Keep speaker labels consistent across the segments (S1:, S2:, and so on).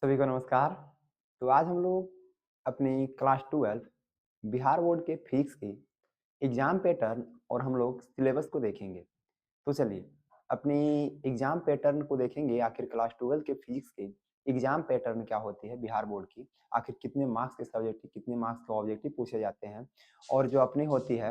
S1: सभी को नमस्कार। तो आज हम लोग अपनी क्लास 12 बिहार बोर्ड के फिजिक्स के एग्जाम पैटर्न और हम लोग सिलेबस को देखेंगे। तो चलिए अपनी एग्जाम पैटर्न को देखेंगे। आखिर क्लास 12 के फिजिक्स के एग्जाम पैटर्न क्या होती है बिहार बोर्ड की, आखिर कितने मार्क्स के सब्जेक्ट कितने मार्क्स के ऑब्जेक्टिव पूछे जाते हैं, और जो अपनी होती है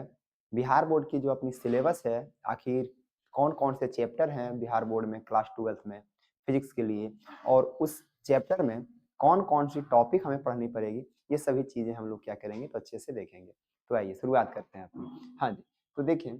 S1: बिहार बोर्ड की जो अपनी सिलेबस है, आखिर कौन कौन से चैप्टर हैं बिहार बोर्ड में क्लास 12 में फिजिक्स के लिए, और उस चैप्टर में कौन कौन सी टॉपिक हमें पढ़नी पड़ेगी, ये सभी चीजें हम लोग क्या करेंगे तो अच्छे से देखेंगे। तो आइए शुरुआत करते हैं अपनी। हाँ जी, तो देखिए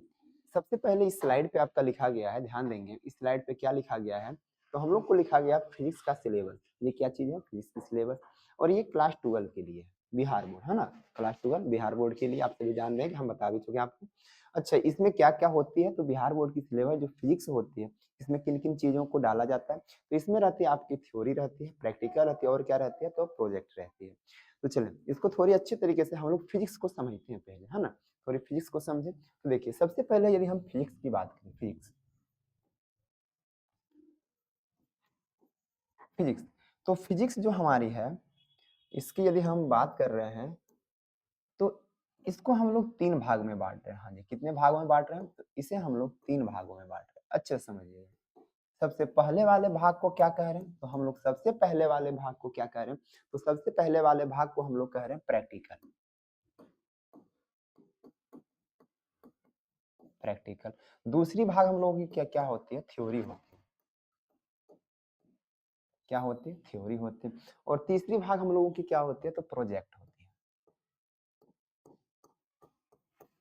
S1: सबसे पहले इस स्लाइड पे आपका लिखा गया है, ध्यान देंगे इस स्लाइड पे क्या लिखा गया है। तो हम लोग को लिखा गया फिजिक्स का सिलेबस। ये क्या चीज है? फिजिक्स की सिलेबस। और ये क्लास 12 के लिए बिहार बोर्ड है ना। क्लास 12 बिहार बोर्ड के लिए आप सभी जान रहे हैं कि हम बता भी चुके हैं आपको। अच्छा, इसमें क्या क्या होती है? तो बिहार बोर्ड की सिलेबस जो फिजिक्स होती है इसमें किन किन चीजों को डाला जाता है? तो इसमें रहती है आपकी थ्योरी रहती है, प्रैक्टिकल रहती है, और क्या रहती है? तो प्रोजेक्ट रहती है। तो चलिए इसको थोड़ी अच्छी तरीके से हम लोग फिजिक्स को समझते हैं पहले, है ना। थोड़ी फिजिक्स को समझे तो देखिए सबसे पहले यदि हम फिजिक्स की बात करें, फिजिक्स फिजिक्स तो फिजिक्स जो हमारी है इसकी यदि हम बात कर रहे हैं तो इसको हम लोग तीन भाग में बांट रहे हैं। हाँ जी, कितने भागों में बांट रहे हैं? तो इसे हम लोग तीन भागों में बांट रहे हैं, अच्छे से समझिए। सबसे पहले वाले भाग को क्या कह रहे हैं? तो हम लोग सबसे पहले वाले भाग को क्या कह रहे हैं? तो सबसे पहले वाले भाग को हम लोग कह रहे हैं प्रैक्टिकल। प्रैक्टिकल। दूसरी भाग हम लोगों की क्या क्या होती है? थ्योरी होती है। क्या होती है? थ्योरी होती है। और तीसरी भाग हम लोगों की क्या होती है? तो प्रोजेक्ट होती है।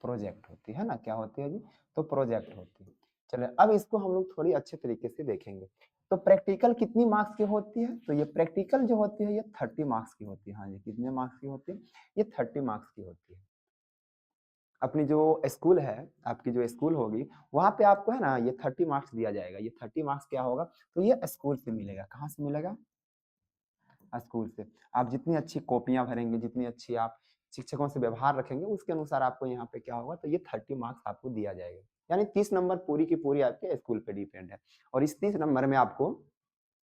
S1: प्रोजेक्ट होती है ना, क्या होती है जी? तो प्रोजेक्ट होती है। चलिए अब इसको हम लोग थोड़ी अच्छे तरीके से देखेंगे। तो प्रैक्टिकल कितनी मार्क्स की होती है? तो ये प्रैक्टिकल जो होती है ये 30 मार्क्स की होती है। हाँ जी, कितने मार्क्स की होती है? ये 30 मार्क्स की होती है। अपनी जो स्कूल है, आपकी जो स्कूल होगी वहां पे आपको है ना ये 30 मार्क्स दिया जाएगा। ये 30 मार्क्स क्या होगा? तो ये स्कूल से मिलेगा। कहाँ से मिलेगा? स्कूल से। आप जितनी अच्छी कॉपियां भरेंगे, जितनी अच्छी आप शिक्षकों से व्यवहार रखेंगे, उसके अनुसार आपको यहाँ पे क्या होगा? तो ये 30 मार्क्स आपको दिया जाएगा। यानी 30 नंबर पूरी की पूरी आपके स्कूल पे डिपेंड है। और इस 30 नंबर में आपको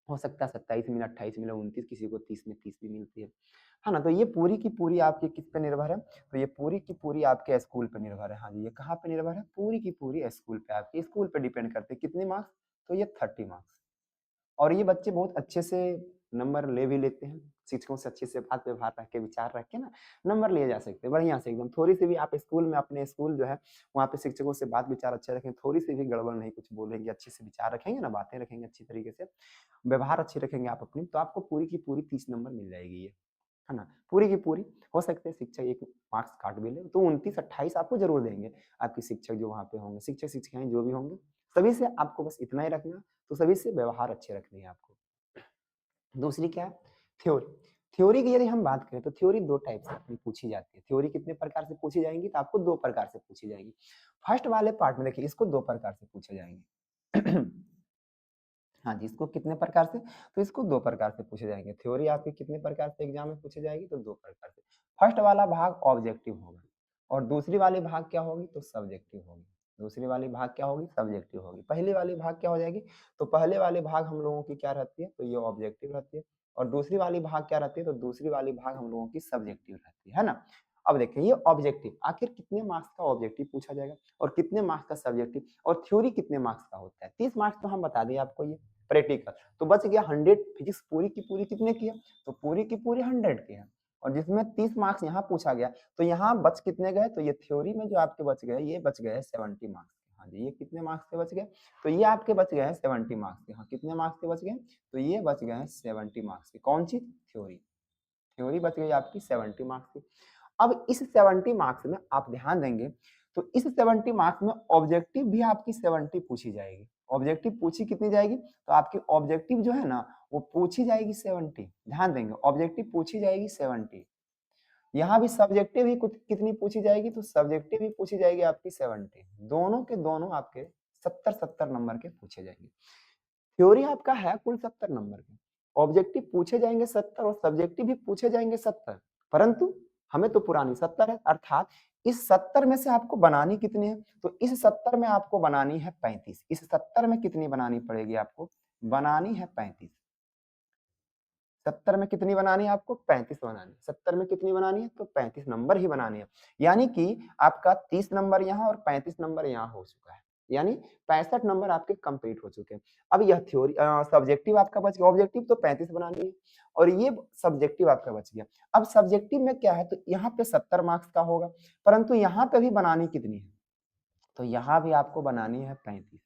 S1: हो सकता है 27 मिले, 28 मिले, 29, किसी को 30 में 30 भी मिलती है ना। तो ये पूरी की पूरी आपकी किस पे निर्भर है? तो ये पूरी की पूरी आपके स्कूल पे निर्भर है। हाँ जी, ये कहाँ पे निर्भर है? पूरी की पूरी स्कूल पे, आपके स्कूल पे डिपेंड करते हैं कितने मार्क्स? तो ये 30 मार्क्स। और ये बच्चे बहुत अच्छे से नंबर ले भी लेते हैं। शिक्षकों से अच्छे से बात व्यवहार रख के, विचार रख के ना नंबर लिए जा सकते हैं बढ़िया से एकदम। थोड़ी सी भी आप स्कूल में, अपने स्कूल जो है वहाँ पे शिक्षकों से बात विचार अच्छे रखें, थोड़ी सी भी गड़बड़ नहीं कुछ बोलेंगे, अच्छे से विचार रखेंगे ना, बातें रखेंगे अच्छी तरीके से, व्यवहार अच्छी रखेंगे आप अपनी, तो आपको पूरी की पूरी 30 नंबर मिल जाएगी ये, है ना। पूरी की पूरी। हो सकते हैं शिक्षक एक मार्क्स काट भी ले, तो 29-28 आपको जरूर देंगे। आपके शिक्षक जो वहाँ पे होंगे, शिक्षक शिक्षिकाएं जो भी होंगे, सभी से आपको बस इतना ही रखना। तो सभी से व्यवहार अच्छे रखने हैं आपको। दूसरी क्या है? थ्योरी। थ्योरी की यदि हम बात करें तो थ्योरी दो टाइप से पूछी जाती है। थ्योरी कितने प्रकार से पूछी जाएंगी? तो आपको दो प्रकार से पूछी जाएगी। फर्स्ट वाले पार्ट में देखिए इसको दो प्रकार से पूछे जाएंगे। हाँ जी, इसको कितने प्रकार से? तो इसको दो प्रकार से पूछे जाएंगे। थ्योरी आपकी कितने प्रकार से एग्जाम में पूछी जाएगी? तो दो प्रकार से। फर्स्ट वाला भाग ऑब्जेक्टिव होगा, और दूसरी वाली भाग क्या होगी? तो सब्जेक्टिव होगी। दूसरी वाली भाग क्या होगी? सब्जेक्टिव होगी। पहली वाली भाग क्या हो जाएगी? तो पहले वाले भाग हम लोगों की क्या रहती है? तो ये ऑब्जेक्टिव रहती है। और दूसरी वाली भाग क्या रहती है? तो दूसरी वाली भाग हम लोगों की सब्जेक्टिव रहती है ना। अब देखिए ये ऑब्जेक्टिव, आखिर कितने मार्क्स का ऑब्जेक्टिव पूछा जाएगा और कितने मार्क्स का सब्जेक्टिव, और थ्योरी कितने मार्क्स का होता है? 30 मार्क्स तो हम बता दें आपको ये प्रैक्टिकल। तो बच गया 100। फिजिक्स पूरी की पूरी कितने की है? तो पूरी की पूरी 100 की है। और जिसमें 30 मार्क्स यहाँ पूछा गया, तो यहाँ बच कितने गए? तो ये थ्योरी में जो आपके बच गए, ये बच गए 70 मार्क्स। हाँ जी, ये कितने मार्क्स के बच गए? तो ये आपके बच गए हैं 70 मार्क्स के। हाँ, कितने मार्क्स के बच गए? तो ये बच गए हैं 70 मार्क्स के। कौन सी? थ्योरी। थ्योरी बच गई आपकी 70 मार्क्स की। अब इस 70 मार्क्स में आप ध्यान देंगे, तो इस 70 मार्क्स में ऑब्जेक्टिव भी आपकी 70 पूछी जाएगी। ऑब्जेक्टिव पूछी कितनी जाएगी? तो आपकी ऑब्जेक्टिव जो है ना वो पूछी जाएगी 70। ध्यान देंगे, ऑब्जेक्टिव पूछी जाएगी 70। यहाँ भी सब्जेक्टिव ही कुछ कितनी पूछी जाएगी? तो सब्जेक्टिव भी पूछी जाएगी आपकी 70। दोनों के दोनों आपके 70-70 नंबर के पूछे जाएंगे। थ्योरी आपका है कुल 70 नंबर के, ऑब्जेक्टिव पूछे जाएंगे 70 और सब्जेक्टिव भी पूछे जाएंगे 70। परंतु हमें तो पुरानी 70 है, अर्थात इस 70 में से आपको बनानी कितनी है? तो इस 70 में आपको बनानी है 35। इस 70 में कितनी बनानी पड़ेगी आपको? बनानी है 35। 70 में कितनी बनानी है आपको? 35 बनानी है। 70 में कितनी बनानी है? तो 35 नंबर ही बनानी है। यानी कि आपका 30 नंबर यहाँ और 35 नंबर यहाँ हो चुका है। यानी 65 नंबर आपके कंप्लीट हो चुके हैं। अब यह थ्योरी सब्जेक्टिव आपका बच गया, ऑब्जेक्टिव तो 35 बनानी है और ये सब्जेक्टिव आपका बच गया। अब सब्जेक्टिव में क्या है, तो यहाँ पे 70 मार्क्स का होगा, परंतु यहाँ पे भी बनानी कितनी है? तो यहाँ भी आपको बनानी है 35।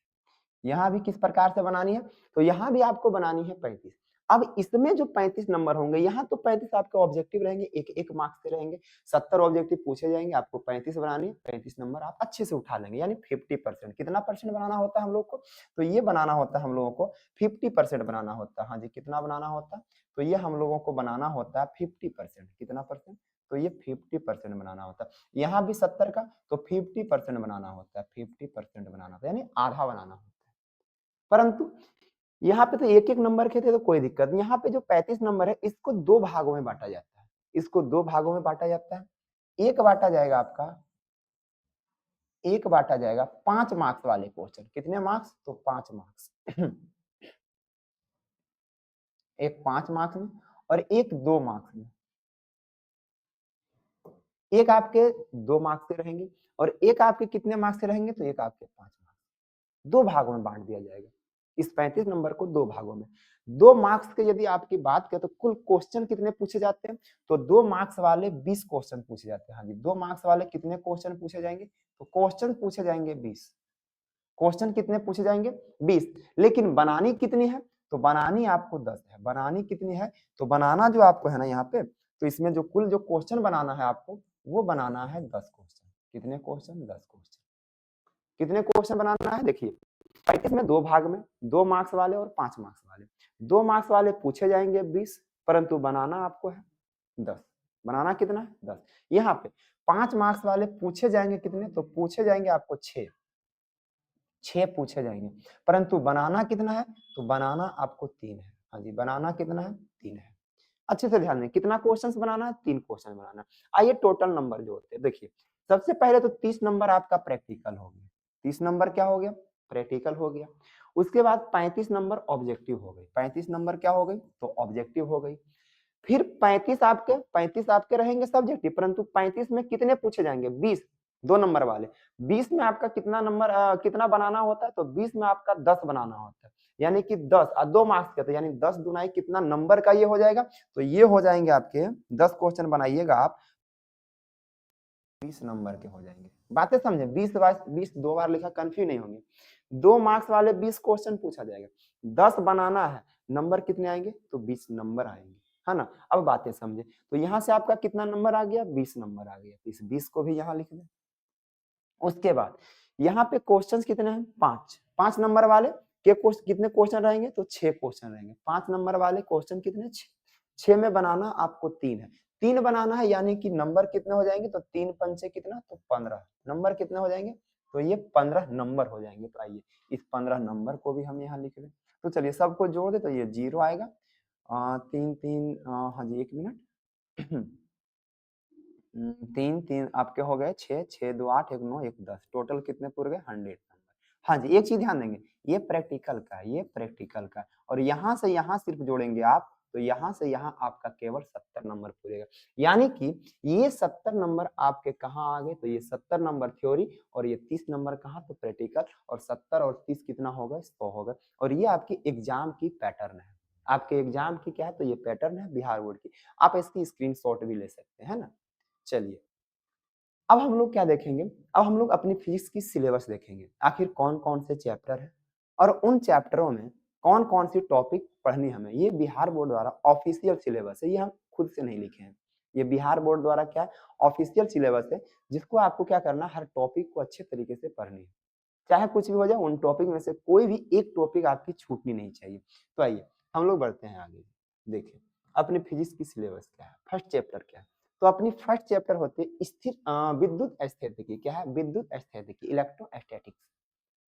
S1: यहाँ भी किस प्रकार से बनानी है? तो यहाँ भी आपको बनानी है 35। अब इसमें जो 35 नंबर होंगे, यहाँ तो 35 आपके ऑब्जेक्टिव रहेंगे, एक मार्क्स के रहेंगे। 70 ऑब्जेक्टिव पूछे जाएंगे, आपको 35 बनानी है, 35 नंबर आप अच्छे से उठा लेंगे, यानी 50%। कितना परसेंट बनाना होता है हम लोग को? तो ये बनाना होता है हम लोगों को 50% बनाना होता है। हाँ जी, कितना बनाना होता है? तो ये हम लोगों को बनाना होता है 50%। कितना परसेंट? तो ये 50% बनाना होता है। यहाँ भी 70 का, तो 50% बनाना होता है, 50% बनाना होता है, यानी आधा बनाना होता है। परंतु यहाँ पे तो एक-एक नंबर के थे तो कोई दिक्कत नहीं। यहाँ पे जो 35 नंबर है, इसको 2 भागों में बाँटा जाता है। इसको 2 भागों में बाँटा जाता है। एक बाँटा जाएगा आपका, एक बाँटा जाएगा 5 मार्क्स वाले क्वेश्चन। कितने मार्क्स? तो 5 मार्क्स। एक 5 मार्क्स में और एक 2 मार्क्स में। एक आपके 2 मार्क्स के रहेंगे और एक आपके कितने मार्क्स के रहेंगे? तो एक आपके 5 मार्क्स। 2 भागों में बाँट दिया जाएगा। इस 35 नंबर को 2 भागों में। 2 मार्क्स के यदि आपकी बात करें तो कुल क्वेश्चन कितने पूछे जाते हैं? तो 2 मार्क्स वाले 20 क्वेश्चन पूछे जाते हैं। हाँ जी, 2 मार्क्स वाले कितने क्वेश्चन पूछे जाएंगे? तो क्वेश्चन पूछे जाएंगे 20। क्वेश्चन कितने पूछे जाएंगे? 20। लेकिन बनानी कितनी है? तो बनानी आपको 10 है। बनानी कितनी है? तो बनाना जो आपको है ना यहाँ पे, तो इसमें जो कुल जो क्वेश्चन बनाना है आपको, वो बनाना है 10 क्वेश्चन। कितने क्वेश्चन? 10 क्वेश्चन। कितने क्वेश्चन बनाना है? देखिए 35 में 2 भाग में, 2 मार्क्स वाले और 5 मार्क्स वाले। 2 मार्क्स वाले पूछे जाएंगे 20, परंतु बनाना आपको है 10। बनाना कितना है? 10। यहाँ पे 5 मार्क्स वाले पूछे जाएंगे कितने? तो पूछे जाएंगे आपको 6। 6 पूछे जाएंगे, परंतु बनाना कितना है? तो बनाना आपको 3 है। हाँ जी, बनाना कितना है? 3 है। अच्छे से ध्यान दें, कितना क्वेश्चंस बनाना है? 3 क्वेश्चन बनाना है। आइए टोटल नंबर जो होते हैं, देखिए सबसे पहले तो 30 नंबर आपका प्रैक्टिकल हो गया। 30 नंबर क्या हो गया? प्रैक्टिकल हो गया। उसके बाद 35 नंबर ऑब्जेक्टिव हो गई। 35 नंबर क्या हो गई? तो ऑब्जेक्टिव हो गई। फिर 35 आपके रहेंगे सब्जेक्टिव, परंतु 35 में कितने पूछे जाएंगे? 20, 2 नंबर वाले। 20 में आपका कितना नंबर कितना बनाना होता है? तो 20 में आपका 10 बनाना होता है। यानी कि 10 2 मार्क्स के, तो यानी 10 दुनाई कितना नंबर का ये हो जाएगा? तो ये हो जाएंगे आपके 10 क्वेश्चन बनाइएगा आप, 20 नंबर के हो जाएंगे। बातें समझे? 20 2 बार लिखा, कंफ्यूज नहीं होंगे। 2 मार्क्स वाले 20 क्वेश्चन पूछा जाएगा, 10 बनाना है, नंबर कितने आएंगे? तो 20 नंबर आएंगे, है ना? अब बातें समझे, तो यहाँ से आपका कितना नंबर आ गया? 20 नंबर आ गया। इस 20 को भी यहाँ लिख दें। उसके बाद यहाँ पे क्वेश्चंस कितने हैं? 5। 5 नंबर वाले के कितने क्वेश्चन रहेंगे? तो 6 क्वेश्चन रहेंगे। 5 नंबर वाले क्वेश्चन कितने? 6। 6 में बनाना आपको 3 है। 3 बनाना है, यानी कि नंबर कितने हो जाएंगे? तो 3 पंचे कितना? तो 15 नंबर कितने हो जाएंगे? तो ये 15 नंबर हो जाएंगे। तो आइए इस 15 नंबर को भी हम यहाँ लिख लें। तो चलिए सबको जोड़ दे, तो ये 0 आएगा। 3 3 हाँ जी, 1 मिनट। 3 3 आपके हो गए 6, 6 2 8, 1 9, 1 10, टोटल कितने पूरे गए? 100 नंबर। हाँ जी, एक चीज ध्यान देंगे, ये प्रैक्टिकल का है, ये प्रैक्टिकल का है, और यहाँ से यहाँ सिर्फ जोड़ेंगे आप, तो यहाँ से यहाँ आपका केवल 70 नंबर पूरेगा। यानी कि ये 70 नंबर आपके कहाँ आ गए? तो ये 70 नंबर थ्योरी और ये 30 नंबर कहाँ? तो प्रैक्टिकल, और 70 और 30 कितना हो गए? 100 हो गए। और ये आपकी एग्जाम की पैटर्न है। आपके एग्जाम की क्या है? तो ये पैटर्न है बिहार बोर्ड की। आप इसकी स्क्रीनशॉट भी ले सकते हैं ना। चलिए अब हम लोग क्या देखेंगे? अब हम लोग अपनी फिजिक्स की सिलेबस देखेंगे, आखिर कौन-कौन से चैप्टर हैं और उन चैप्टरों में कौन-कौन सी टॉपिक पढ़नी है हमें। ये बिहार बोर्ड द्वारा ऑफिशियल सिलेबस है, ये हम खुद से नहीं लिखे हैं। ये बिहार बोर्ड द्वारा क्या है? ऑफिशियल सिलेबस है, जिसको आपको क्या करना है? हर टॉपिक को अच्छे तरीके से पढ़नी है। चाहे कुछ भी हो जाए, उन टॉपिक में से कोई भी एक टॉपिक आपकी छूटनी नहीं चाहिए। तो आइए हम लोग बढ़ते हैं आगे। देखिए अपनी फिजिक्स की सिलेबस क्या है, फर्स्ट चैप्टर क्या है? तो अपनी फर्स्ट चैप्टर होती है स्थिर विद्युत स्थितिकी। क्या है? विद्युत स्थितिकी, इलेक्ट्रोस्टैटिक्स।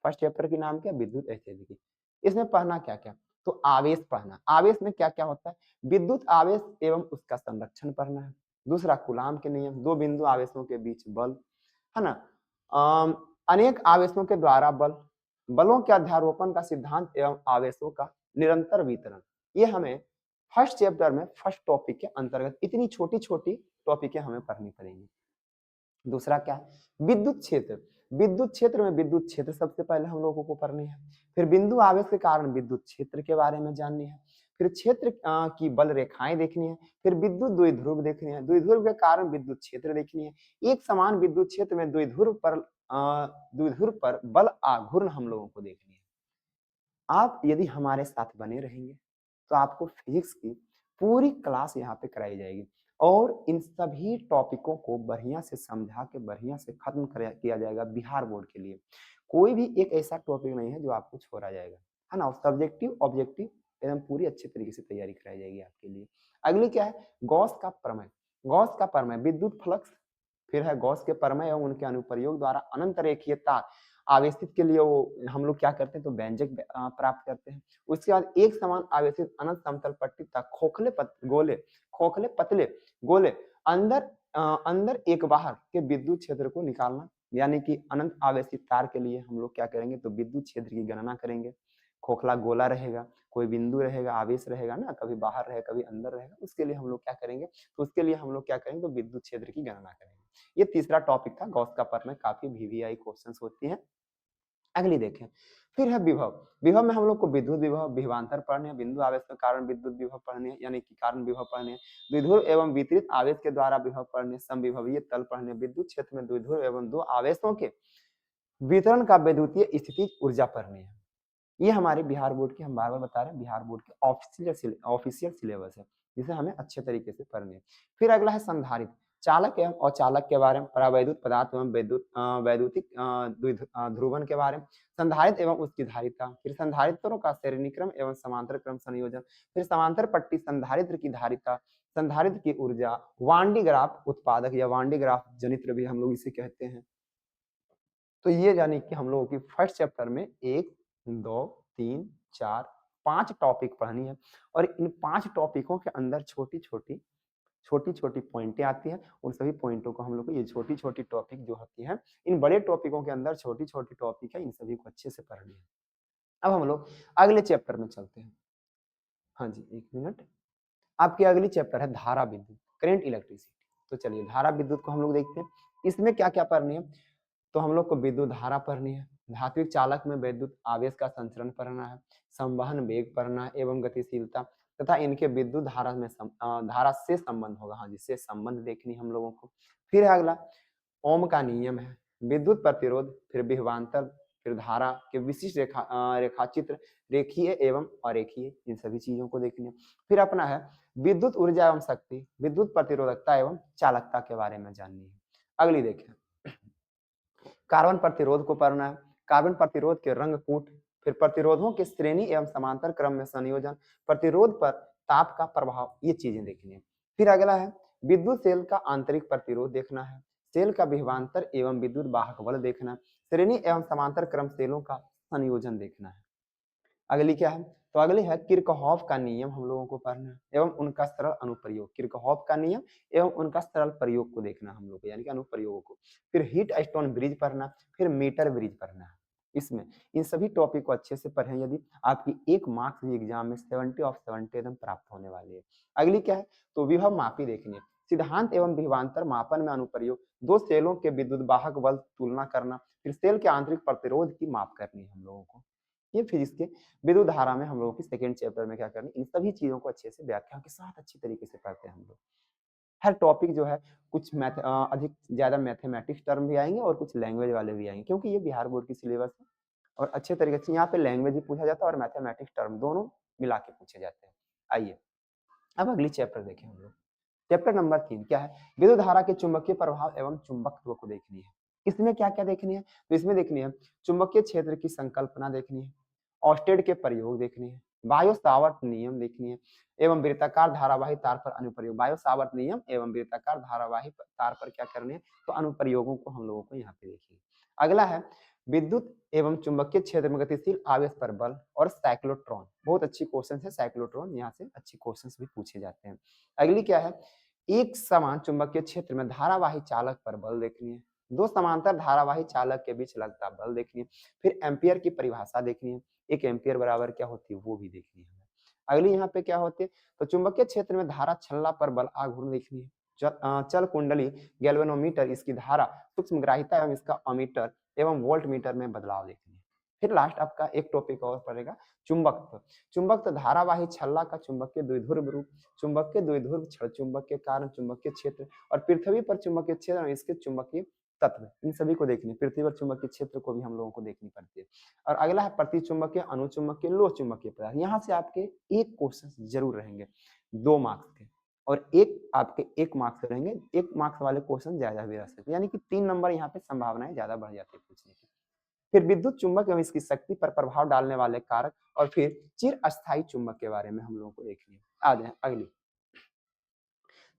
S1: फर्स्ट चैप्टर की नाम क्या? विद्युत स्थितिकी। इसमें पढ़ना क्या क्या? तो आवेश पढ़ना। आवेश में क्या क्या होता है? विद्युत आवेश एवं उसका संरक्षण पढ़ना है। दूसरा कूलाम के नियम, दो बिंदु आवेशों के बीच बल, है ना? अनेक आवेशों के द्वारा बल, बलों के अध्यारोपण का सिद्धांत एवं आवेशों का निरंतर वितरण, ये हमें फर्स्ट चैप्टर में फर्स्ट टॉपिक के अंतर्गत इतनी छोटी छोटी टॉपिकें हमें पढ़नी पड़ेंगी। दूसरा क्या है, विद्युत क्षेत्र। विद्युत क्षेत्र में विद्युत क्षेत्र सबसे पहले हम लोगों को पढ़नी है, फिर बिंदु आवेश के कारण विद्युत क्षेत्र के बारे में जाननी है, फिर क्षेत्र की बल रेखाएं देखनी है, फिर विद्युत द्विध्रुव देखनी है, द्विध्रुव के कारण विद्युत क्षेत्र देखनी है, एक समान विद्युत क्षेत्र में द्विध्रुव पर बल आघूर्ण हम लोगों को देखनी है। आप यदि हमारे साथ बने रहेंगे तो आपको फिजिक्स की पूरी क्लास यहाँ पे कराई जाएगी और इन सभी टॉपिकों को बढ़िया से समझा के बढ़िया से खत्म किया जाएगा बिहार बोर्ड के लिए। कोई भी एक ऐसा टॉपिक नहीं है जो आपको छोड़ा जाएगा, है ना। सब्जेक्टिव ऑब्जेक्टिव एकदम पूरी अच्छे तरीके से तैयारी कराई जाएगी आपके लिए। अगली क्या है, गॉस का प्रमेय। गॉस का प्रमेय विद्युत फ्लक्स, फिर है गॉस के प्रमेय एवं उनके अनुप्रयोग द्वारा अनंत रेखीय तार आवेशित के लिए वो हम लोग क्या करते हैं तो व्यंजक प्राप्त करते हैं। उसके बाद एक समान आवेशित अनंत समतल पट्टी तक खोखले पतले गोले अंदर एक बाहर के विद्युत क्षेत्र को निकालना, यानी कि अनंत आवेशित तार के लिए हम लोग क्या करेंगे तो विद्युत क्षेत्र की गणना करेंगे। खोखला गोला रहेगा, कोई बिंदु रहेगा, आवेश रहेगा ना, कभी बाहर रहेगा कभी अंदर रहेगा, उसके लिए हम लोग क्या करेंगे तो उसके लिए हम लोग क्या करेंगे तो विद्युत क्षेत्र की गणना करेंगे। ये तीसरा टॉपिक था गॉस का प्रमेय, काफी वीवीआई क्वेश्चंस होती हैं। अगली देखें, फिर है विभव। विभव में हम लोग को विद्युत विभव, विभवांतर पढ़ने हैं, बिंदु आवेश के कारण विद्युत विभव पढ़ने हैं, यानी कि कारण विभव पढ़ने हैं, द्विध्रुव एवं वितरित आवेश के द्वारा विभव पढ़ने, समविभवीय तल पढ़ने, विद्युत क्षेत्र में द्विध्रुव एवं दो आवेशों के वितरण का वैद्युतीय स्थिति ऊर्जा पढ़नी है। ये हमारे बिहार बोर्ड की, हम बार बार बता रहे हैं, बिहार बोर्ड के ऑफिशियल सिलेबस है, जिसे हमें अच्छे तरीके से पढ़नी है। फिर अगला है संधारित्र। चालक एवं अचालक के बारे में, परावैद्युत पदार्थ एवं वैद्युतिक ध्रुवन के बारे में, संधारित्र एवं उसकी धारिता, फिर संधारित्रों का श्रेणीक्रम एवं समांतर क्रम संयोजन, फिर समांतर पट्टी संधारित्र की धारिता, संधारित्र की ऊर्जा, वांडी ग्राफ उत्पादक या वांडी ग्राफ जनित्र भी हम लोग इसे कहते हैं। तो ये यानी कि हम लोगों की फर्स्ट चैप्टर में 1 2 3 4 5 टॉपिक पढ़नी है और इन 5 टॉपिकों के अंदर छोटी-छोटी पॉइंटें आती हैं। उन सभी पॉइंटों को हम लोग को, ये छोटी-छोटी टॉपिक जो होती हैं, इन बड़े टॉपिकों के अंदर छोटी-छोटी टॉपिक है, इन सभी को अच्छे से पढ़नी है। अब हम लोग अगले चैप्टर में चलते हैं। हाँ जी, 1 मिनट। आपकी अगली चैप्टर है धारा विद्युत, करंट इलेक्ट्रिसिटी। तो चलिए धारा विद्युत को हम लोग देखते हैं। इसमें क्या-क्या पढ़नी है? तो हम लोग को विद्युत धारा पढ़नी है, धात्विक चालक में विद्युत आवेश का संचरण पढ़ना है, संवहन वेग पढ़ना है एवं गतिशीलता तथा इनके विद्युत धारा में धारा से संबंध होगा। हाँ जी, से संबंध देखनी हम लोगों को। फिर है अगला ओम का नियम है, विद्युत प्रतिरोध, फिर विभवांतर, फिर धारा के विशिष्ट रेखा चित्र, रेखीय एवं अरेखीय, इन सभी चीजों को देखनी है। फिर अपना है विद्युत ऊर्जा एवं शक्ति, विद्युत प्रतिरोधकता एवं चालकता के बारे में जाननी है। अगली देखें, कार्बन प्रतिरोध को पढ़ना है, कार्बन प्रतिरोध के रंग कूट, फिर प्रतिरोधों के श्रेणी एवं समांतर क्रम में संयोजन, प्रतिरोध पर ताप का प्रभाव, ये चीजें देखनी है। फिर अगला है विद्युत सेल का आंतरिक प्रतिरोध देखना है, सेल का विभवांतर एवं विद्युत वाहक बल देखना, श्रेणी एवं समांतर क्रम सेलों का संयोजन देखना है। अगली क्या है, तो अगली है किरचॉफ का नियम हम लोगों को पढ़ना है एवं उनका सरल अनुप्रयोग, किरचॉफ का नियम एवं उनका सरल प्रयोग को देखना हम लोग को, यानी कि अनुप्रयोगों को। फिर हीट स्टोन ब्रिज पढ़ना, फिर मीटर ब्रिज पढ़ना है। इसमें इन सभी टॉपिक को अच्छे से पढ़ें, यदि आपकी 1 मार्क्स भी एग्जाम में 70 ऑफ 70 एकदम प्राप्त होने वाली है। अगली क्या है, तो विभव मापी देखनी है, सिद्धांत एवं विभवांतर मापन में अनुप्रयोग, दो सेलों के विद्युत वाहक बल तुलना करना, फिर सेल के आंतरिक प्रतिरोध की माप करनी है हम लोगों को। ये फिजिक्स के विद्युत धारा में हम लोगों की सेकंड चैप्टर में क्या करनी, इन सभी चीजों को अच्छे से व्याख्या के साथ अच्छी तरीके से पढ़ते हैं हम लोग। हर टॉपिक जो है कुछ अधिक ज्यादा मैथमेटिक्स टर्म भी आएंगे और कुछ लैंग्वेज वाले भी आएंगे, क्योंकि ये बिहार बोर्ड की सिलेबस है और अच्छे तरीके से यहाँ पे लैंग्वेज भी पूछा जाता है और मैथमेटिक्स टर्म दोनों मिला के पूछे जाते हैं। आइए अब अगली चैप्टर देखें हम लोग। चैप्टर नंबर 3 क्या है, विद्युत धारा के चुंबकीय प्रभाव एवं चुंबकत्व को देखनी है। इसमें क्या क्या देखनी है, तो इसमें देखनी है चुंबकीय क्षेत्र की संकल्पना देखनी है, ऑस्टेड के प्रयोग देखने हैं, बायो सावर्ट नियम देखनी है एवं वृत्ताकार धारावाही तार पर अनुप्रयोग, बायो सावर्ट नियम एवं वृत्ताकार धारावाही तार पर क्या करने हैं तो अनुप्रयोगों को हम लोगों को यहाँ पे देखिए। अगला है विद्युत एवं चुंबकीय क्षेत्र में गतिशील आवेश पर बल और साइक्लोट्रॉन, बहुत अच्छी क्वेश्चन है साइक्लोट्रॉन, यहाँ से अच्छी क्वेश्चन भी पूछे जाते हैं। अगली क्या है, एक समान चुंबकीय क्षेत्र में धारावाही चालक पर बल देखनी है, दो समांतर धारावाही चालक के बीच लगता बल देखनी है, फिर एम्पियर की परिभाषा देखनी है, 1 एम्पियर बराबर क्या होती है वो भी देखनी है। अगली यहाँ पे क्या होती है, तो चुंबकीय क्षेत्र में धारा छल्ला पर बल आघूर्ण देखनी है। चल कुंडली गैल्वेनोमीटर इसकी धारा सूक्ष्मग्राहिता एवं इसका अमीटर एवं वोल्ट मीटर में बदलाव देखनी है। फिर लास्ट आपका एक टॉपिक और पड़ेगा चुंबकत्व। चुंबकत्व धारावाही छल्ला का चुंबकीय द्विध्रुव रूप, चुंबकीय द्विध्रुव क्षण चुंबक के कारण चुंबकीय क्षेत्र और पृथ्वी पर चुंबकीय क्षेत्र और इसके चुंबकीय तत्व, इन सभी को देखनी है। पृथ्वी पर चुंबकीय क्षेत्र को भी हम लोगों को देखनी पड़ती है। और अगला है प्रतिचुंबकीय, अनुचुंबकीय, लोह चुंबकीय पदार्थ। यहाँ से आपके एक क्वेश्चन जरूर रहेंगे 2 मार्क्स के, और एक आपके 1 मार्क्स रहेंगे। 1 मार्क्स वाले क्वेश्चन ज्यादा भी रह सकते हैं, यानी कि 3 नंबर यहाँ पे संभावनाएं ज्यादा बढ़ जाती है पूछने की। फिर विद्युत चुंबक एवं इसकी शक्ति पर प्रभाव डालने वाले कारक, और फिर चिर अस्थायी चुंबक के बारे में हम लोगों को देखनी है। आ जाए अगली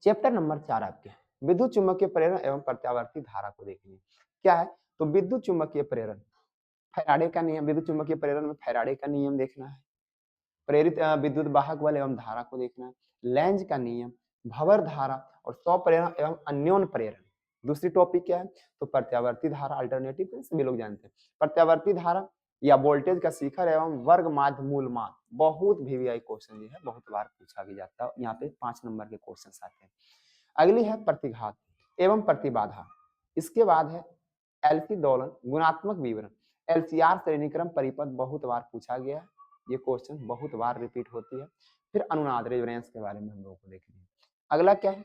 S1: चैप्टर नंबर 4 आपके विद्युत चुंबकीय प्रेरण एवं प्रत्यावर्ती धारा को देखनी है। क्या है, तो विद्युत चुंबकीय प्रेरण, फैराडे का नियम, विद्युत चुंबकीय प्रेरण में फैराडे का नियम देखना है। प्रेरित विद्युत वाहक बल एवं धारा को देखना है। लेंज का नियम, भंवर धारा और स्वप्रेरण एवं अन्योन प्रेरण। दूसरी टॉपिक क्या है, तो प्रत्यावर्ती धारा, अल्टरनेटिव सभी लोग जानते हैं। प्रत्यावर्ती धारा या वोल्टेज का शिखर एवं वर्ग माध्य मूल मान, बहुत वीवीआई क्वेश्चन ये है, बहुत बार पूछा भी जाता है। यहाँ पे 5 नंबर के क्वेश्चन आते हैं। अगली है प्रतिघात एवं प्रतिबाधा। इसके बाद है एलसी दोलन गुणात्मक विवरण। एलसीआर श्रेणीक्रम परिपथ बहुत बार पूछा गया है, ये क्वेश्चन बहुत बार रिपीट होती है। फिर अनुनाद रेजोनेंस के बारे में हम लोगों को देखनी है। अगला क्या है,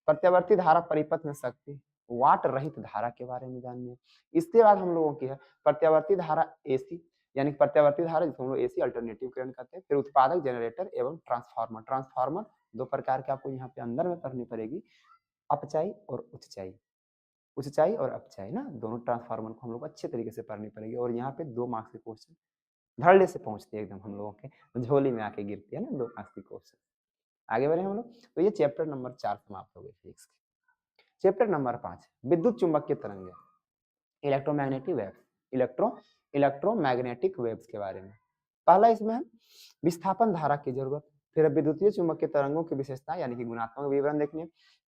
S1: प्रत्यावर्ती धारा परिपथ में शक्ति, वाट रहित धारा के बारे में जाननी है। इसके बाद हम लोगों की है प्रत्यावर्ती धारा एसी, यानी प्रत्यावर्ती धारा जिसको हम लोग एसी अल्टरनेटिव करंट कहते हैं। फिर उत्पादक जनरेटर एवं ट्रांसफार्मर। ट्रांसफार्मर 2 प्रकार के आपको यहाँ पे अंदर में पढ़नी पड़ेगी, अपचाई और उच्चाई। उच्चाई और अपचाई ना, दोनों ट्रांसफार्मर को हम लोग अच्छे तरीके से पढ़नी पड़ेगी। और यहाँ पे 2 मार्क्स के क्वेश्चन धड़ल्ले से पहुंचते हैं, एकदम हम लोगों के झोली में आके गिरती है ना 2 मार्क्स की क्वेश्चन। आगे बढ़े हम लोग, तो ये चैप्टर नंबर 4 समाप्त हो गई फिजिक्स की। चैप्टर नंबर 5 विद्युत चुंबकीय तरंगें, इलेक्ट्रोमैग्नेटिक वेव्स, इलेक्ट्रोमैग्नेटिक वेव्स के बारे में। पहला इसमें है विस्थापन धारा की जरूरत। फिर विद्युतीय चुंबकीय तरंगों की विशेषता यानी कि गुणात्मक विवरण देखने,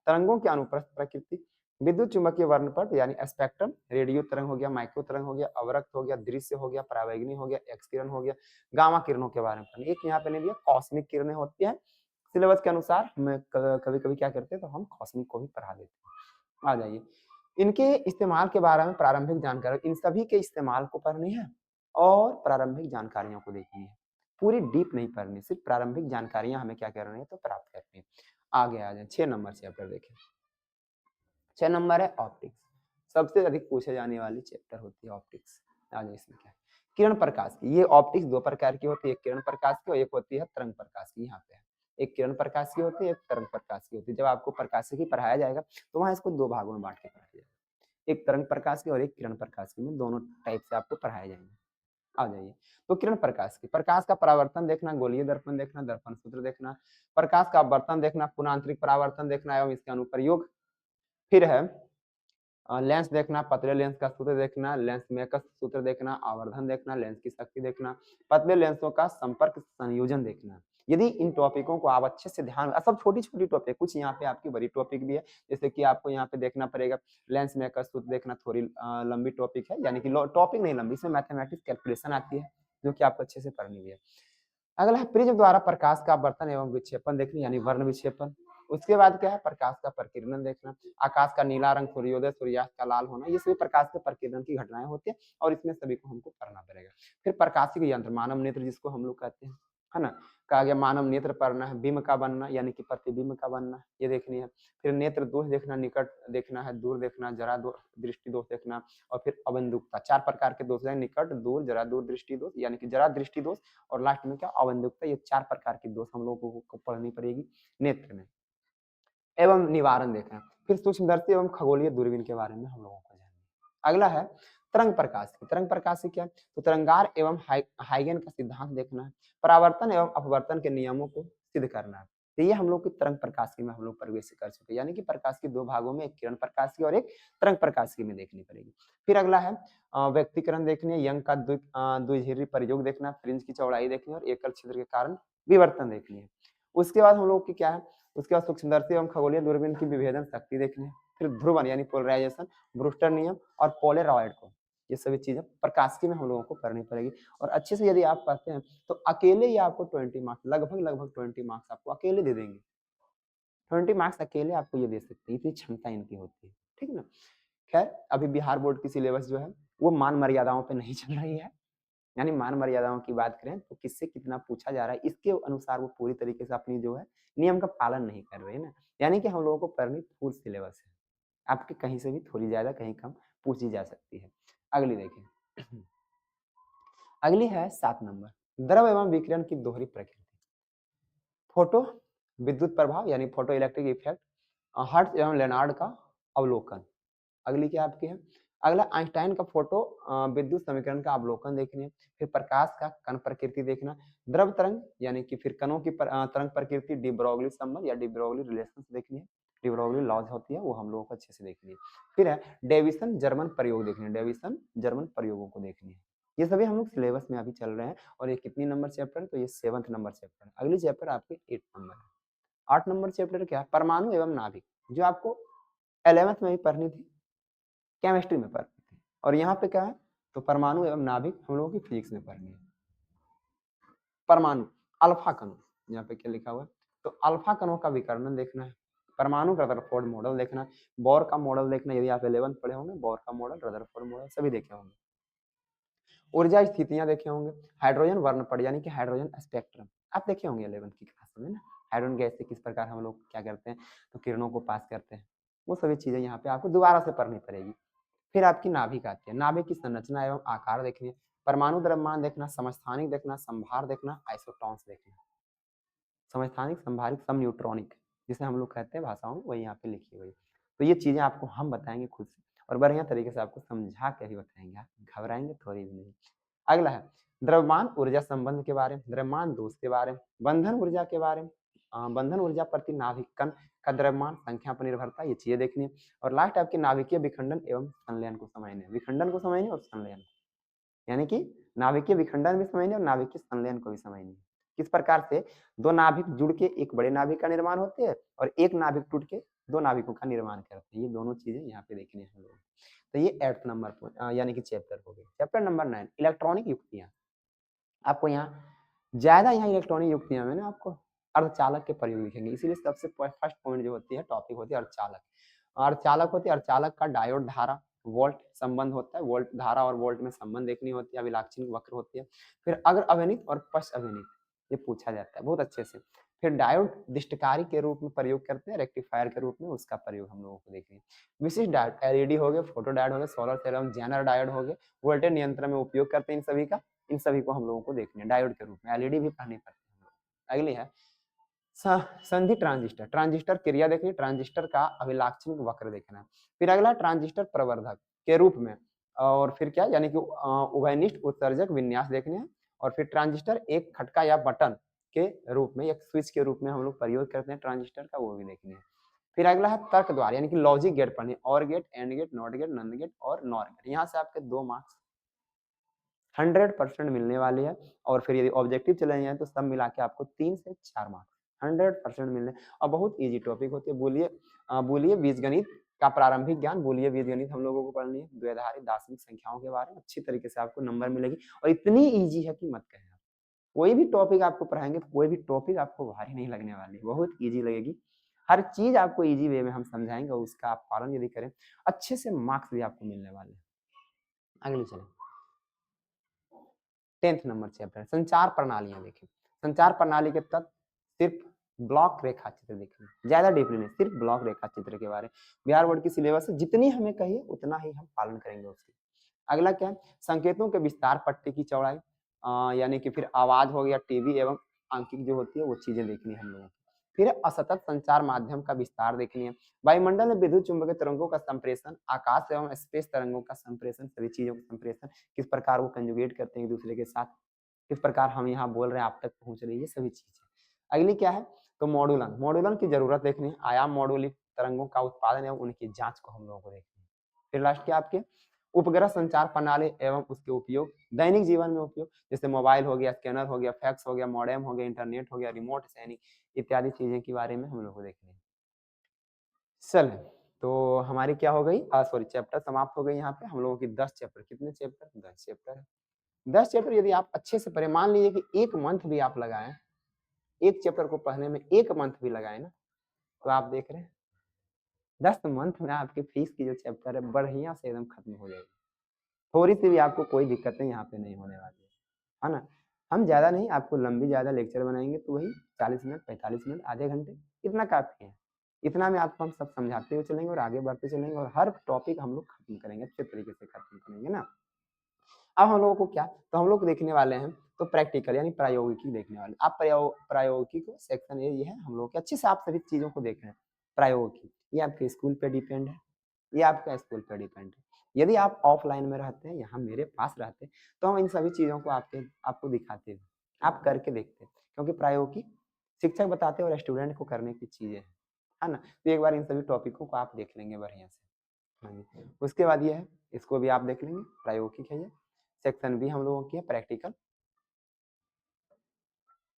S1: तरंगों की अनुप्रस्थ प्रकृति, विद्युत चुंबकीय वर्णपट यानी स्पेक्ट्रम, रेडियो तरंग हो गया, माइक्रो तरंग हो गया, अवरक्त हो गया, दृश्य हो गया, परावैंगनी हो गया, एक्स किरण हो गया, गामा किरणों के बारे में। एक यहाँ पे नहीं दिया, कॉस्मिक किरणें होती है। सिलेबस के अनुसार हमें कभी कभी क्या करते हैं, तो हम कॉस्मिक को भी पढ़ा देते हैं। आ जाइए, इनके इस्तेमाल के बारे में प्रारंभिक जानकारी, इन सभी के इस्तेमाल को पढ़नी है और प्रारंभिक जानकारियों को देखनी है। पूरी डीप नहीं पढ़नी, सिर्फ प्रारंभिक जानकारियां हमें क्या करनी है, तो प्राप्त करनी है। आगे आ जाए 6 नंबर चैप्टर देखें। 6 नंबर है ऑप्टिक्स, सबसे अधिक पूछे जाने वाली चैप्टर होती है ऑप्टिक्स। आ जाए इसमें क्या है, किरण प्रकाश की। ये ऑप्टिक्स 2 प्रकार की होती है, एक किरण प्रकाश की और एक होती है तरंग प्रकाश की। यहाँ पे एक किरण प्रकाश की होती है, एक तरंग प्रकाश की होती है। जब आपको प्रकाशिकी पढ़ाया जाएगा तो वहां इसको 2 भागों में बांट के पढ़ाया जाएगा, एक तरंग प्रकाश की और एक किरण प्रकाश की, में दोनों टाइप से आपको पढ़ाए जाएंगे। आ जाइए, तो किरण प्रकाश की, प्रकाश का परावर्तन देखना, गोलीय दर्पण देखना, दर्पण सूत्र देखना, प्रकाश का अपवर्तन देखना, पुनांतरिक परावर्तन देखना एवं इसके अनुप्रयोग। फिर है लेंस देखना, पतले लेंस का सूत्र देखना, लेंस मेकर्स सूत्र देखना, आवर्धन देखना, लेंस की शक्ति देखना, पतले लेंसों का संपर्क संयोजन देखना। यदि इन टॉपिकों को आप अच्छे से ध्यान, सब छोटी छोटी टॉपिक, कुछ यहाँ पे आपकी बड़ी टॉपिक भी है, जैसे कि आपको यहाँ पे देखना पड़ेगा लेंस मेकर्स सूत्र देखना, थोड़ी लंबी टॉपिक है, यानी कि टॉपिक नहीं लंबी, इसमें मैथमेटिक्स कैलकुलेशन आती है जो कि आपको अच्छे से पढ़नी भी है। अगला है प्रिज्म द्वारा प्रकाश का अपवर्तन एवं विक्षेपण देखना, यानी वर्ण विक्षेपण। उसके बाद क्या है, प्रकाश का प्रकीर्णन देखना, आकाश का नीला रंग, सूर्योदय सूर्यास्त का लाल होना, ये सभी प्रकाश के प्रकीर्णन की घटनाएं होती है और इसमें सभी को हमको पढ़ना पड़ेगा। फिर प्रकाशिक यंत्र, मानव नेत्र जिसको हम लोग कहते हैं, है ना, कहा गया मानव नेत्र पढ़ना है, बिंब का बनना यानी कि प्रतिबिंब का बनना, ये देखनी है। फिर नेत्र दोष देखना, निकट देखना है, दूर देखना, जरा दृष्टि दोष देखना, और फिर अवंदुकता। 4 प्रकार के दोष है, निकट, दूर, जरा दूर दृष्टि दोष, यानी कि जरा दृष्टि दोष, और लास्ट में क्या अवंदुकता। ये 4 प्रकार की दोष हम लोगों को पढ़नी पड़ेगी नेत्र में, एवं निवारण देखना। फिर सूक्ष्मदर्शी एवं खगोलीय दूरबीन के बारे में हम लोगों को जानना। अगला है तरंग प्रकाश की। तरंग प्रकाश से क्या, तो तरंगार एवं हाइगेन का सिद्धांत देखना है, परावर्तन एवं अपवर्तन के नियमों को सिद्ध करना है। तो ये हम लोग की तरंग प्रकाश की में हम लोग प्रवेश कर चुके हैं, यानी कि प्रकाश की 2 भागों में, एक किरण प्रकाश की और एक तरंग प्रकाश की में देखनी पड़ेगी। फिर अगला है व्यक्तिकरण देखनी है, यंग का द्विध्रुवीय प्रयोग देखना, फ्रिंज की चौड़ाई देखनी है और एकल छिद्र के कारण विवर्तन देखनी है। उसके बाद हम लोग की क्या है, उसके बाद सूक्ष्मदर्शी एवं खगोलीय दूरबीन की विभेदन शक्ति देखनी है। फिर ध्रुवन यानी पोलराइजेशन, ब्रूस्टर नियम और पोलराइड को ये सभी चीजें प्रकाशिकी में हम लोगों को करनी पड़ेगी। और अच्छे से यदि आप पढ़ते हैं तो अकेले ही आपको 20 मार्क्स, लगभग 20 मार्क्स आपको अकेले दे देंगे। 20 मार्क्स अकेले आपको ये दे सकते हैं, इतनी क्षमता इनकी होती है, ठीक है ना। खैर अभी बिहार बोर्ड की सिलेबस जो है वो मान मर्यादाओं पे नहीं चल रही है, यानी मान मर्यादाओं की बात करें तो किससे कितना पूछा जा रहा है इसके अनुसार वो पूरी तरीके से अपनी जो है नियम का पालन नहीं कर रहे हैं ना। यानी कि हम लोगों को पढ़नी फुल सिलेबस है, आपके कहीं से भी थोड़ी ज्यादा कहीं कम पूछी जा सकती है। अगली देखिए अगली है 7 नंबर, द्रव एवं विकिरण की दोहरी प्रकृति। फोटो विद्युत प्रभाव यानी फोटो इलेक्ट्रिक इफेक्ट, हर्ट्ज एवं लेनार्ड का अवलोकन। अगली क्या आपकी है, अगला आइंस्टाइन का फोटो विद्युत समीकरण का अवलोकन देखनी है। फिर प्रकाश का कण प्रकृति देखना, द्रव तरंग यानी कि फिर कणों की तरंग प्रकृति, डी ब्रोगली संबंध या डी ब्रोगली रिलेशन देखनी है, डी ब्रोगली लॉज होती है वो हम लोगों को अच्छे से देखनी है। फिर है डेविसन जर्मन प्रयोग देखनी है, डेविसन जर्मन प्रयोगों को देखनी है। ये सभी हम लोग सिलेबस में अभी चल रहे हैं। और ये कितनी नंबर चैप्टर है, तो ये 7th नंबर चैप्टर है। अगली चैप्टर आपके 8 नंबर है। 8 नंबर चैप्टर क्या है, परमाणु एवं नाभिक, जो आपको 11th में भी पढ़नी थी, केमिस्ट्री में पढ़नी थी। और यहाँ पे क्या है, तो परमाणु एवं नाभिक हम लोगों की फिजिक्स में पढ़नी है। परमाणु अल्फा कणों, यहाँ पे क्या लिखा हुआ है, तो अल्फा कणों का विकर्णन देखना है, परमाणु रदरफोर्ड मॉडल देखना है, बोर का मॉडल देखना है, यदि आप 11th पढ़े होंगे बोर का मॉडल, रदरफोर्ड मॉडल सभी देखे होंगे। ऊर्जा स्थितियां देखे होंगे, हाइड्रोजन वर्णपट यानी कि हाइड्रोजन स्पेक्ट्रम आप देखे होंगे 11th की क्लास में ना, हाइड्रोजन गैस से किस प्रकार हम लोग क्या करते हैं, तो किरणों को पास करते हैं, वो सभी चीजें यहाँ पे आपको दोबारा से पढ़नी पड़ेगी। फिर आपकी नाभिक आती है, नाभिक की संरचना एवं आकार देखनी है, परमाणु द्रव्यमान देखना, समस्थानिक देखना, संभार देखना, आइसोटॉन्स देखना। समस्थानिक, संभारिक, सम न्यूट्रॉनिक जिसे हम लोग कहते हैं भाषाओं में, वही यहाँ पे लिखी हुई। तो ये चीजें आपको हम बताएंगे खुद से और बढ़िया तरीके से आपको समझा कर ही बताएंगे, आप घबराएंगे थोड़ी भी नहीं। अगला है द्रव्यमान ऊर्जा संबंध के बारे में, द्रव्यमान दोष के बारे में, बंधन ऊर्जा के बारे में, बंधन ऊर्जा प्रति नाभिक कण का द्रव्यमान संख्या पर निर्भरता, ये चीजें देखनी है। और लास्ट आपके नाभिकीय विखंडन एवं संलयन को समझने, विखंडन को समझने और संलयन, यानी कि नाभिकीय विखंडन भी समझने और नाभिकीय संलयन को भी समझने, किस प्रकार से दो नाभिक जुड़ के एक बड़े नाभिक का निर्माण होते हैं और एक नाभिक टूट के दो नाभिकों का निर्माण करते हैं, ये दोनों चीजें यहाँ पे देखनी है हम लोग। तो ये 8th नंबर यानी कि चैप्टर हो गया। चैप्टर नंबर 9 इलेक्ट्रॉनिक युक्तियां। आपको यहाँ ज्यादा यहाँ इलेक्ट्रॉनिक युक्तियां में ना आपको अर्धचालक के प्रयोग लिखेंगे, इसीलिए सबसे फर्स्ट पॉइंट जो होती है टॉपिक होती है अर्धचालक। अर्धचालक होती है, अर्धचालक का डायोड धारा वोल्ट संबंध होता है, वोल्ट धारा और वोल्ट में संबंध देखनी होती है, अभिलाक्षणिक वक्र होती है। फिर अग्र अभिनित और पश्च अभिनित ये पूछा जाता है बहुत अच्छे से। फिर डायोड दिष्टकारी के रूप में प्रयोग करते हैं, रेक्टिफायर के रूप में उसका प्रयोग हम लोगों को देखेंगे। विशिष्ट डायोड एलईडी हो गए, फोटो डायोड हो गए, सोलर सेल एवं जेनर डायोड हो गए, वोल्टेज नियंत्रण में उपयोग करते हैं इन सभी का, इन सभी को हम लोगों को देखने हैं डायोड के रूप में, एलईडी भी पढ़नी पड़ती है। अगली है संधि ट्रांजिस्टर, ट्रांजिस्टर क्रिया देखनी, ट्रांजिस्टर का अभिलाक्षणिक वक्र देखना है। फिर अगला ट्रांजिस्टर प्रवर्धक के रूप में, और फिर क्या यानी कि उभयनिष्ठ उत्सर्जक विन्यास देखने हैं। और फिर ट्रांजिस्टर एक खटका या बटन के रूप में, एक स्विच के रूप में हम लोग प्रयोग करते हैं ट्रांजिस्टर का, वो भी देखने हैं। फिर अगला है तर्क द्वार यानी कि लॉजिक गेट पढ़ने, or gate, and gate, not gate, nand gate और नॉर गेट। यहाँ से आपके 2 मार्क्स 100% मिलने वाले हैं। और फिर यदि ऑब्जेक्टिव चले जाए तो सब मिला के आपको 3 से 4 मार्क्स 100% मिलने। और बहुत इजी टॉपिक होती है। बोलिए बीजगणित का प्रारंभिक ज्ञान, बोलिए बीजगणित हम लोगों को पढ़नी है, द्विआधारी दार्शनिक संख्याओं के बारे में अच्छी तरीके से आपको नंबर मिलेगी। और इतनी इजी है कि मत कहें, कोई भी टॉपिक आपको पढ़ाएंगे तो कोई भी टॉपिक आपको भारी नहीं लगने वाली, बहुत इजी लगेगी। हर चीज आपको इजी वे में हम समझाएंगे, उसका आप पालन यदि करें अच्छे से मार्क्स भी आपको मिलने वाले हैं। अगली चले 10th नंबर चैप्टर संचार प्रणालियां देखें। संचार प्रणाली के तत्व सिर्फ ब्लॉक रेखा चित्र देखें, ज्यादा डीपली नहीं, सिर्फ ब्लॉक रेखा चित्र के बारे में। बिहार बोर्ड की सिलेबस से जितनी हमें कहिए उतना ही हम पालन करेंगे उसकी। अगला क्या है, संकेतों के विस्तार पट्टी की चौड़ाई, यानी कि फिर आवाज हो गया, टीवी एवं अंकित जो होती है वो चीजें देखनी है हम लोगों को। फिर असतत संचार माध्यम का विस्तार देखनी है, वायुमंडल में विद्युत चुंबकीय तरंगों का संप्रेषण, आकाश एवं स्पेस तरंगों का संप्रेषण, सभी चीजों का संप्रेषण, किस प्रकार वो कंजुगेट करते हैं एक दूसरे के साथ, किस प्रकार हम यहाँ बोल रहे हैं आप तक पहुंच रही है, सभी चीजें। अगली क्या है, तो मॉड्यूलन, मॉड्यूलन की जरूरत देखनी है, आयाम मॉड्यूलित तरंगों का उत्पादन एवं उनकी जांच को हम लोगों को देखनी है। फिर लास्ट क्या आपके उपग्रह संचार प्रणाली एवं उसके उपयोग, दैनिक जीवन में उपयोग, जैसे मोबाइल हो गया, स्कैनर हो गया, फैक्स हो गया, मॉडेम हो गया, इंटरनेट हो गया, रिमोट सैनिक इत्यादि चीजें के बारे में हम लोग को देखने हैं। चल तो हमारी क्या हो गई, सॉरी चैप्टर समाप्त हो गई। यहाँ पे हम लोगों की 10 चैप्टर, कितने चैप्टर, 10 चैप्टर है। 10 चैप्टर यदि आप अच्छे से पढ़े, मान लीजिए कि 1 मंथ भी आप लगाएं, एक चैप्टर को पढ़ने में 1 मंथ भी लगाए ना, तो आप देख रहे हैं 10 मंथ में आपकी फीस की जो चैप्टर है बढ़िया से एकदम खत्म हो जाएगी। थोड़ी सी भी आपको कोई दिक्कतें यहाँ पे नहीं होने वाली है ना। हम ज़्यादा नहीं, आपको लंबी ज़्यादा लेक्चर बनाएंगे तो वही 40 मिनट, 45 मिनट, आधे घंटे, इतना काफ़ी है। इतना में आपको हम सब समझाते हुए चलेंगे और आगे बढ़ते चलेंगे और हर टॉपिक हम लोग खत्म करेंगे, अच्छे तरीके से खत्म करेंगे ना। अब हम लोगों को क्या, तो हम लोग देखने वाले हैं तो प्रैक्टिकल यानी प्रायोगिकी देखने वाले। आप प्रायोगिकी को सेक्शन ये है हम लोग के, अच्छे से आप सभी चीज़ों को देख रहे हैं। प्रायोगिकी ये आपके स्कूल पे डिपेंड है, ये आपका स्कूल पे डिपेंड है। यदि आप ऑफलाइन में रहते हैं, यहाँ मेरे पास रहते हैं, तो हम इन सभी चीज़ों को आपको दिखाते हैं, आप करके देखते हैं, क्योंकि प्रायोगिकी शिक्षक बताते हैं और स्टूडेंट को करने की चीज़ें हैं, है ना। तो एक बार इन सभी टॉपिकों को आप देख लेंगे बढ़िया से। हाँ जी, उसके बाद ये है, इसको भी आप देख लेंगे, प्रायोगिक है ये। सेक्शन बी हम लोगों की है प्रैक्टिकल।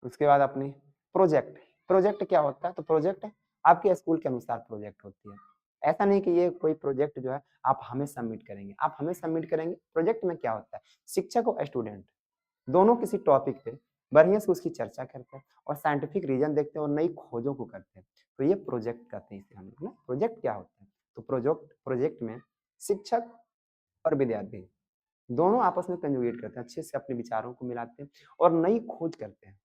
S1: उसके बाद अपनी प्रोजेक्ट। प्रोजेक्ट क्या होता है, तो प्रोजेक्ट आपके स्कूल के अनुसार प्रोजेक्ट होती है। ऐसा नहीं कि ये कोई प्रोजेक्ट जो है आप हमें सबमिट करेंगे, आप हमें सबमिट करेंगे। प्रोजेक्ट में क्या होता है, शिक्षक और स्टूडेंट दोनों किसी टॉपिक पे बढ़िया से उसकी चर्चा करते हैं और साइंटिफिक रीजन देखते हैं और नई खोजों को करते हैं। तो ये प्रोजेक्ट कहते हैं इसे हम लोग ना। प्रोजेक्ट क्या होता है, तो प्रोजेक्ट में शिक्षक और विद्यार्थी दोनों आपस में कंजुगेट करते हैं, अच्छे से अपने विचारों को मिलाते हैं और नई खोज करते हैं।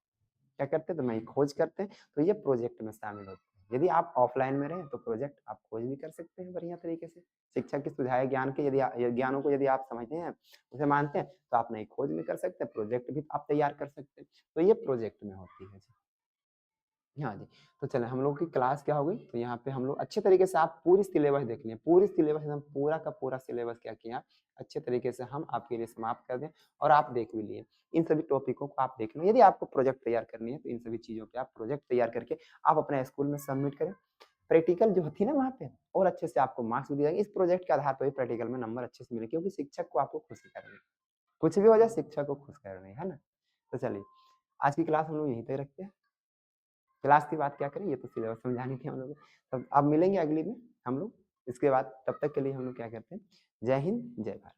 S1: क्या करते हैं, तो नई खोज करते हैं। तो ये प्रोजेक्ट में शामिल होते हैं। यदि आप ऑफलाइन में रहें तो प्रोजेक्ट आप खोज भी कर सकते हैं बढ़िया तरीके से। शिक्षक के सुझाए ज्ञान के ज्ञानों को यदि आप समझते हैं, उसे मानते हैं, तो आप नई खोज भी कर सकते हैं, प्रोजेक्ट भी आप तैयार कर सकते हैं। तो ये प्रोजेक्ट में होती है जी। हाँ जी, तो चलें हम लोग की क्लास क्या हो गई, तो यहाँ पे हम लोग अच्छे तरीके से आप पूरी सिलेबस देख लें, पूरी सिलेबस एकदम पूरा का पूरा सिलेबस क्या किया अच्छे तरीके से हम आपके लिए समाप्त कर दें और आप देख भी लिए। इन सभी टॉपिकों को आप देख लें। यदि आपको प्रोजेक्ट तैयार करनी है तो इन सभी चीज़ों पे आप प्रोजेक्ट तैयार करके आप अपने स्कूल में सबमिट करें। प्रैक्टिकल जो होती है ना वहाँ पे, और अच्छे से आपको मार्क्स भी दिए जाएंगे। इस प्रोजेक्ट के आधार पर ही प्रैक्टिकल में नंबर अच्छे से मिले, क्योंकि शिक्षक को आपको खुश करनी है, कुछ भी हो जाए शिक्षक को खुश करनी है ना। तो चलिए आज की क्लास हम लोग यहीं तक रखते हैं। क्लास की बात क्या करें, ये तो सिलेबस समझानी थी हम लोग को। तब अब मिलेंगे अगली में हम लोग। इसके बाद तब तक के लिए हम लोग क्या करते हैं, जय हिंद जय भारत।